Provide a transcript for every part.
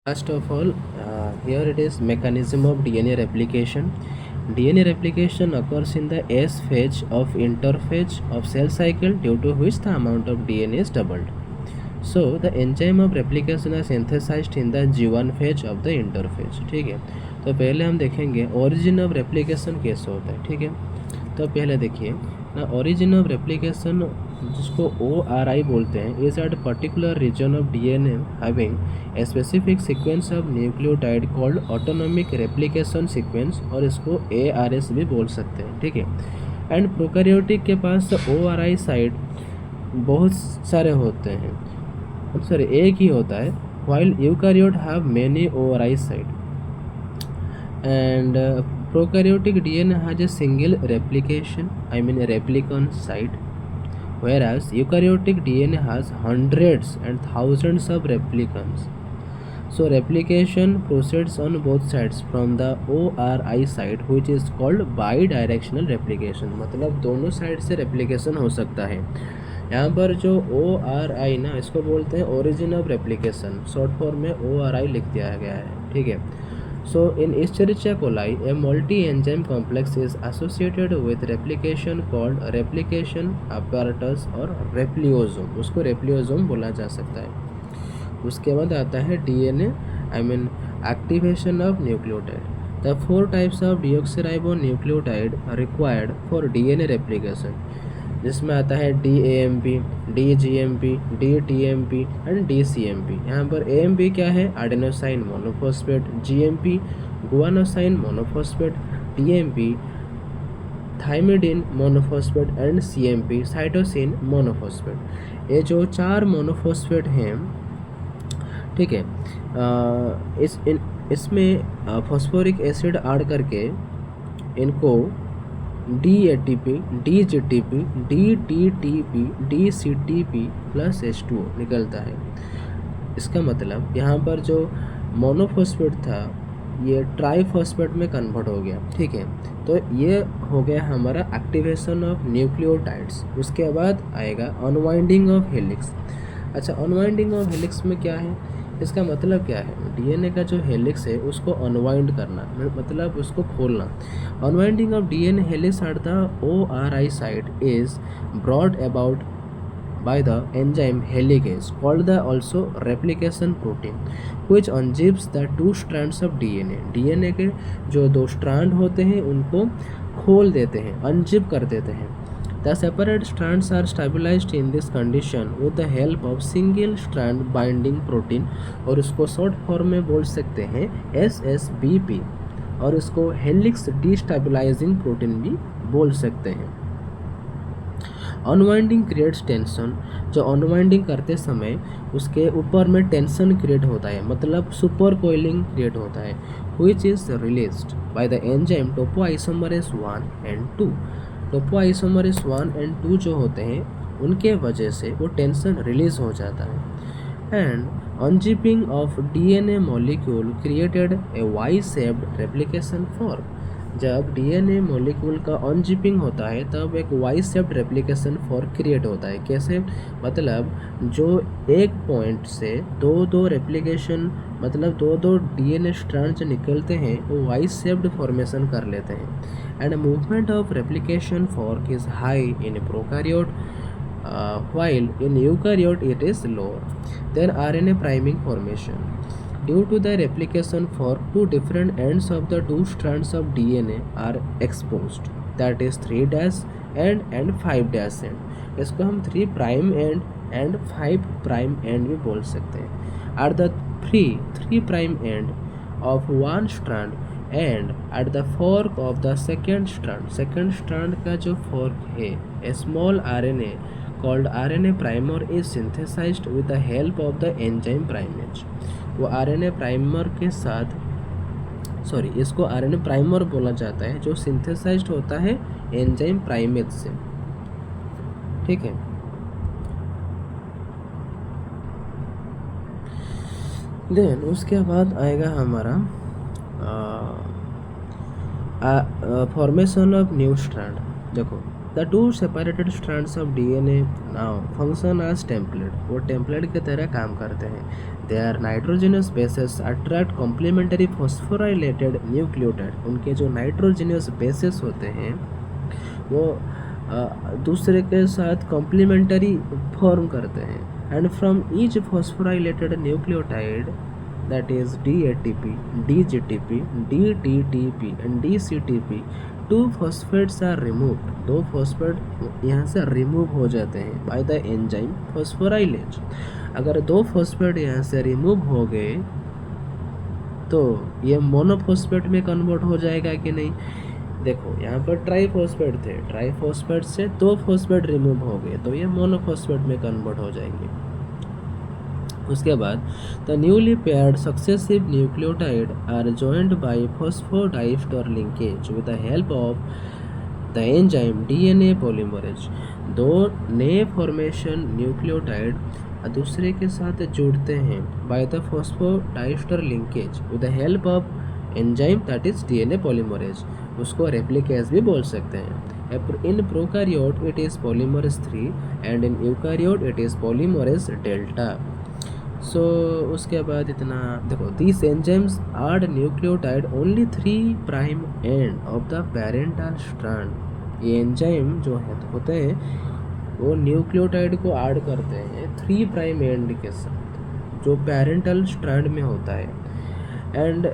First of all, here it is mechanism of DNA replication. DNA replication occurs in the S phase of interphase of cell cycle, due to which the amount of DNA is doubled. So the enzyme of replication is synthesized in the G1 phase of the interphase. ठीक है, तो पहले हम देखेंगे origin of replication कैसे होता है. ठीक है, तो पहले देखिए ना, origin of replication जिसको ORI बोलते हैं, is at particular region of DNA having a specific sequence of nucleotide called autonomic replication sequence, और इसको ARS भी बोल सकते हैं. ठीक है, एंड प्रोकैरियोटिक के पास ORI साइट बहुत सारे होते हैं, सॉरी एक ही होता है, while eukaryote have many ORI site, and prokaryotic DNA has a single replication, I mean a replicon site, whereas eukaryotic DNA has hundreds and thousands of replicons. So replication proceeds on both sides from the ORI site, which is called bidirectional replication. मतलब दोनों side से replication हो सकता है. यहाँ पर जो ORI ना, इसको बोलते हैं origin of replication, short form में ORI लिख दिया गया है. ठीक है, सो इन Escherichia coli a multi enzyme complex is associated with replication called replication apparatus और repliosome, उसको repliosome बोला जा सकता है. उसके बाद आता है DNA, I mean activation of nucleotide. The 4 types of deoxyribonucleotide are required for DNA replication, जिसमें आता है DAMP, DGMP, DTMP and DCMP. यहाँ पर AMP क्या है, adenosine monophosphate, GMP गुआनोसाइन monophosphate, TMP थाइमिडिन monophosphate and CMP cytosine monophosphate. ये जो 4 monophosphate हैं, ठीक है, इसमें फॉस्फोरिक एसिड ऐड करके इनको DATP, DGTP, DTTP, DCTP plus H2O निकलता है. इसका मतलब यहाँ पर जो मोनोफॉस्फेट था ये ट्राईफॉस्फेट में कन्वर्ट हो गया. ठीक है, तो ये हो गया हमारा एक्टिवेशन ऑफ न्यूक्लियोटाइड्स. उसके बाद आएगा अनवाइंडिंग ऑफ हेलिक्स. अच्छा, अनवाइंडिंग ऑफ हेलिक्स में क्या है, इसका मतलब क्या है, DNA का जो हेलिक्स है उसको अनवाइंड करना, मतलब उसको खोलना. Unwinding of DNA helix at the ORI site is brought about by the enzyme helicase called the also replication protein, which unzips the 2 strands of DNA. DNA के जो 2 स्ट्रैंड होते हैं उनको खोल देते हैं, अनजिप कर देते हैं. The separate strands are stabilized in this condition with the help of single strand binding protein, और उसको शॉर्ट फॉर्म में बोल सकते हैं SSBP, और इसको हेलिक्स डिस्टेबलाइजिंग प्रोटीन भी बोल सकते हैं. अनवाइंडिंग क्रिएट्स टेंशन, जो अनवाइंडिंग करते समय उसके ऊपर में टेंशन क्रिएट होता है, मतलब सुपर कोइलिंग क्रिएट होता है, which is released by the enzyme topoisomerase 1 and 2. टोपोआइसोमरेस 1 and 2 जो होते हैं उनके वजह से वो टेंशन रिलीज हो जाता है. And unzipping of DNA molecule created a Y shaped replication form. जब DNA मॉलिक्यूल का अनजिपिंग होता है तब एक Y shaped replication form create होता है. कैसे, मतलब जो एक पॉइंट से दो रेप्लिकेशन, मतलब दो DNA स्ट्रैंड जो निकलते हैं वो वाई शेप्ड फॉर्मेशन कर लेते हैं. And movement of replication fork is high in prokaryote, while in eukaryote it is lower. Then RNA priming formation. Due to the replication fork, 2 different ends of the 2 strands of DNA are exposed, that is 3' end and 5' end. इसको हम 3' end and 5' end भी बोल सकते हैं. At the 3' end of one strand and at the fork of the second strand का जो fork है, a small RNA called RNA primer is synthesized with the help of the enzyme primase. वो RNA primer के साथ, sorry, इसको RNA primer बोला जाता है जो सिंथेसाइज्ड होता है एंजाइम प्राइमेज से. ठीक है, देन उसके बाद आएगा हमारा फॉर्मेशन ऑफ न्यू स्ट्रैंड. देखो, the 2 separated strands of DNA now function as template, वो टेम्पलेट की तरह काम करते हैं. There nitrogenous bases attract complementary phosphorylated nucleotide. उनके जो नाइट्रोजनस बेसेस होते हैं वो दूसरे के साथ कॉम्प्लीमेंट्री फॉर्म करते हैं। And from each phosphorylated nucleotide that is DATP, DGTP, DTTP and DCTP, 2 phosphates are removed। 2 phosphate यहाँ से रिमूव हो जाते हैं बाय द एंजाइम फॉस्फोराइलेज। अगर 2 फॉस्फेट यहाँ से रिमूव हो गए तो ये मोनोफॉस्फेट में कन्वर्ट हो जाएगा कि नहीं। देखो यहाँ पर ट्राईफॉस्फेट थे, ट्राईफॉस्फेट से 2 फॉस्फेट रिमूव हो गए तो ये मोनोफॉस्फेट में कन्वर्ट हो जाएंगे। उसके बाद the newly paired successive nucleotide are joined by phosphodiester linkage with the help of the enzyme DNA polymerase. 2 नए फॉर्मेशन न्यूक्लियोटाइड दूसरे के साथ जुड़ते हैं by the phosphodiester linkage with the help of enzyme that is DNA polymerase. उसको replicase भी बोल सकते हैं। In prokaryote it is polymerase 3 and in eukaryote it is polymerase delta। सो उसके बाद इतना देखो, this enzymes add nucleotide only 3 prime end of the parental strand. ये एंजाइम जो है होते हैं वो न्यूक्लियोटाइड को ऐड करते हैं 3 प्राइम एंड के साथ जो पेरेंटल स्ट्रैंड में होता है। And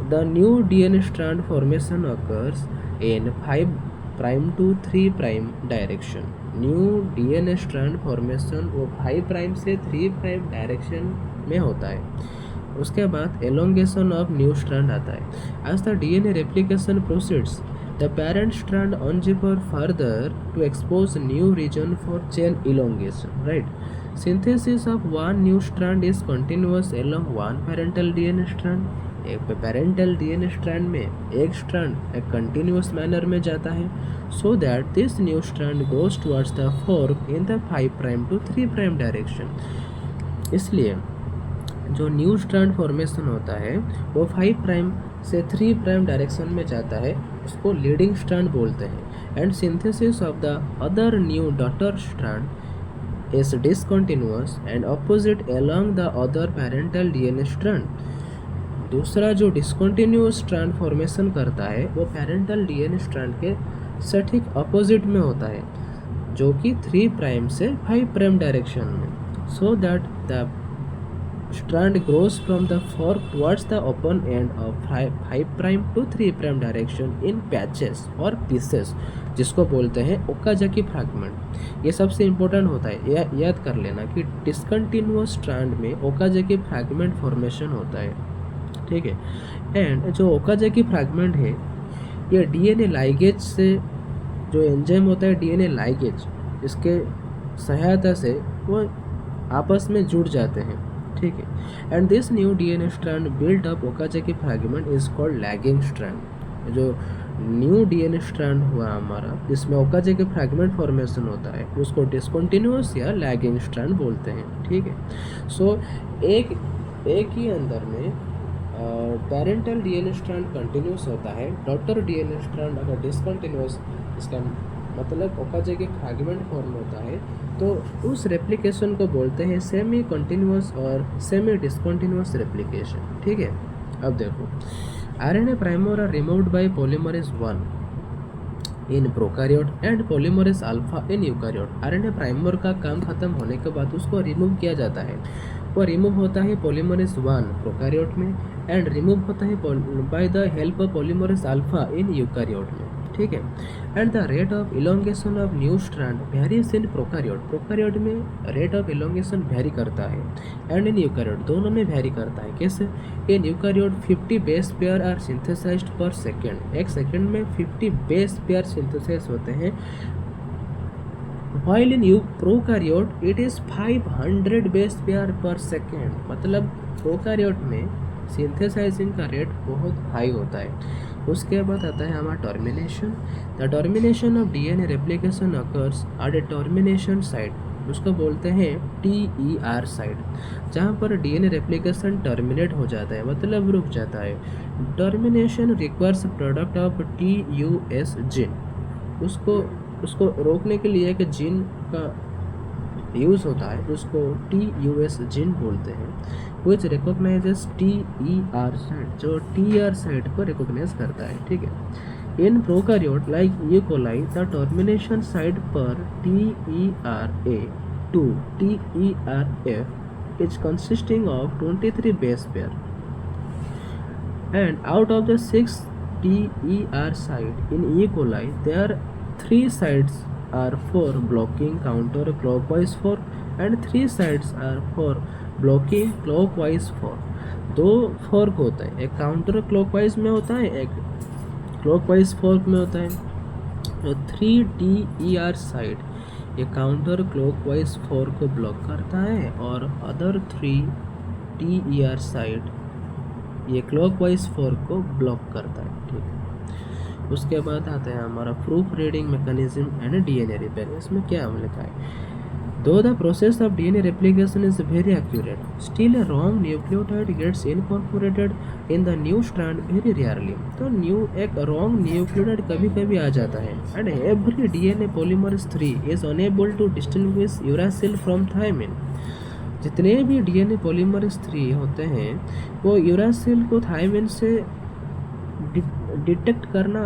the new DNA strand formation occurs in 5 prime to 3 prime direction. New DNA strand formation वो 5 प्राइम से 3 प्राइम डायरेक्शन में होता है। उसके बाद एलोंगेशन ऑफ न्यू स्ट्रैंड आता है। As the DNA replication proceeds the parent strand unzipper further to expose new region for chain elongation, right. Synthesis of one new strand is continuous along one parental DNA strand. एक parental DNA strand में एक strand एक continuous manner में जाता है so that this new strand goes towards the fork in the 5 prime to 3 prime direction। इसलिए जो new strand formation होता है वो 5 प्राइम से 3 प्राइम डायरेक्शन में जाता है, उसको लीडिंग स्ट्रैंड बोलते हैं। And synthesis of the other new daughter strand is discontinuous and opposite along the other parental DNA strand. दूसरा जो डिसकंटिन्यूअस स्ट्रैंड फॉर्मेशन करता है वो पेरेंटल डीएनए स्ट्रैंड के सटीक अपोजिट में होता है जो कि 3 प्राइम से 5 प्राइम डायरेक्शन में। So that the strand grows from the fork towards the open end of 5 prime to 3 prime direction in patches और पीसेस, जिसको बोलते हैं ओकाजाकी फ्रैगमेंट। ये सबसे इम्पोर्टेंट होता है, याद कर लेना कि डिसकंटिन्यूअस स्ट्रैंड में ओकाजाकी फ्रैगमेंट फॉर्मेशन होता है, ठीक है। एंड जो ओकाजाकी फ्रैगमेंट है ये डीएनए लाइगेज से, जो एंजाइम होता है डीएनए लाइगेज, इसके सहायता से वो आपस में जुड़ जाते हैं, ठीक है। And this new DNA strand build up Okazaki fragment is called lagging strand. जो न्यू डीएनए स्ट्रैंड हुआ हमारा जिसमें ओकाजाकी फ्रैगमेंट फॉर्मेशन होता है उसको डिसकंटिन्यूअस या लैगिंग स्ट्रैंड बोलते हैं, ठीक है। सो एक ही अंदर में पेरेंटल डीएनए स्ट्रैंड कंटिन्यूस होता है, डॉटर डीएनए स्ट्रैंड अगर डिसकंटिन्यूस, इसका मतलब ओकाजाकी फ्रैगमेंट फॉर्म होता है, तो उस रेप्लिकेशन को बोलते हैं सेमी कंटिन्यूअस और सेमी डिसकंटिन्यूअस रेप्लिकेशन, ठीक है। अब देखो, RNA primer are removed by polymerase 1 in prokaryote and polymerase alpha in eukaryote. RNA primer का काम खत्म होने के बाद उसको रिमूव किया जाता है। वो रिमूव होता है पॉलीमरेज 1 प्रोकैरियोट में एंड रिमूव होता है by the help of polymerase alpha in eukaryote में, ठीक है। And the rate of elongation of new strand varies in prokaryote. Prokaryote में रेट ऑफ इलोंगेशन वेरी करता है एंड इन यूकैरियोट दोनों में वेरी करता है। कैसे? In eukaryote 50 base pair are synthesized per second. एक सेकेंड में 50 बेस पेयर सिंथेसाइज होते हैं, while in prokaryote it is 500 base pair पर सेकेंड। मतलब प्रोकैरियोट में सिंथेसाइजिंग का रेट बहुत हाई होता है। उसके बाद आता है हमारा termination. The termination of DNA replication occurs at A termination site, उसको बोलते हैं TER साइट, जहाँ पर डीएनए रेप्लिकेशन टर्मिनेट हो जाता है, मतलब रुक जाता है। Termination requires product of TUS gene. उसको रोकने के लिए एक जीन का यूज़ होता है, उसको TUS जीन बोलते हैं। विच रिकॉग्नाइजेस TER साइट, जो TER साइट को रिकॉग्नाइज करता है, ठीक है। In prokaryote like E coli the termination site पर TERA to TERF is consisting of 23 base pair, and out of the 6 TER site in E. coli, there 3 sites are for blocking counterclockwise fork and 3 sites are for blocking clockwise fork। दो fork होता है, एक counter clockwise में होता है, एक clockwise fork में होता है। तो 3 TER साइड ये काउंटर क्लॉकवाइज फॉर्क को ब्लॉक करता है और अदर 3 TER साइड ये क्लॉकवाइज फॉर्क को ब्लॉक करता है, ठीक है। उसके बाद आता है हमारा proof reading mechanism and DNA repair. इसमें क्या हमने लिखा है, दो the process of DNA replication is very accurate, still a wrong nucleotide gets incorporated in the new strand very rarely। तो एक रॉन्ग न्यूक्लियोटाइड कभी कभी आ जाता है, and every DNA polymerase 3 is unable to distinguish uracil from thymine। जितने भी DNA polymerase 3 होते हैं वो यूरासिल को थायमिन से डिटेक्ट करना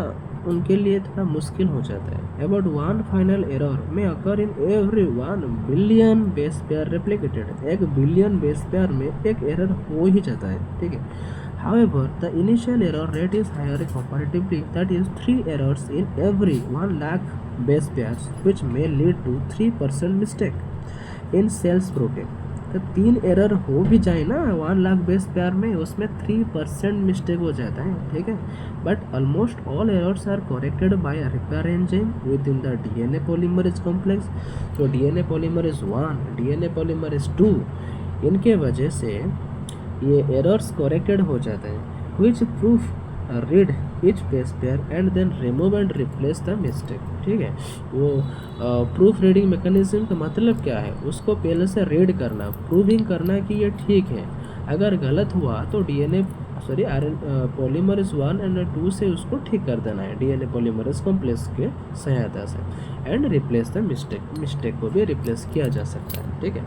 उनके लिए थोड़ा मुश्किल हो जाता है। अबाउट 1 फाइनल एरर में occur in every 1 billion base pair replicated, 1 billion base pair में एक एरर हो ही जाता है, ठीक है। However, the initial error rate is higher comparatively, that is 3 errors in every 1 lakh base pairs, which may lead to 3% mistake in cells protein। तो 3 error हो भी जाए ना 1 लाख बेस पेयर में, उसमें 3% मिस्टेक हो जाता है, ठीक है। But almost all errors are corrected by repair enzyme within the DNA polymerase complex. तो DNA पॉलीमरेज 1, DNA पॉलीमरेज 2, इनके वजह से ये एरर्स करेक्टेड हो जाते हैं, which proof read each base pair and then remove and replace the mistake, ठीक है। वो प्रूफ रीडिंग मैकेनिज्म का मतलब क्या है, उसको पहले से रीड करना, प्रूविंग करना कि ये ठीक है। अगर गलत हुआ तो पॉलीमरेज 1 एंड 2 से उसको ठीक कर देना है DNA पॉलीमरेज कॉम्प्लेक्स के सहायता से, एंड रिप्लेस द मिस्टेक को भी रिप्लेस किया जा सकता है, ठीक है।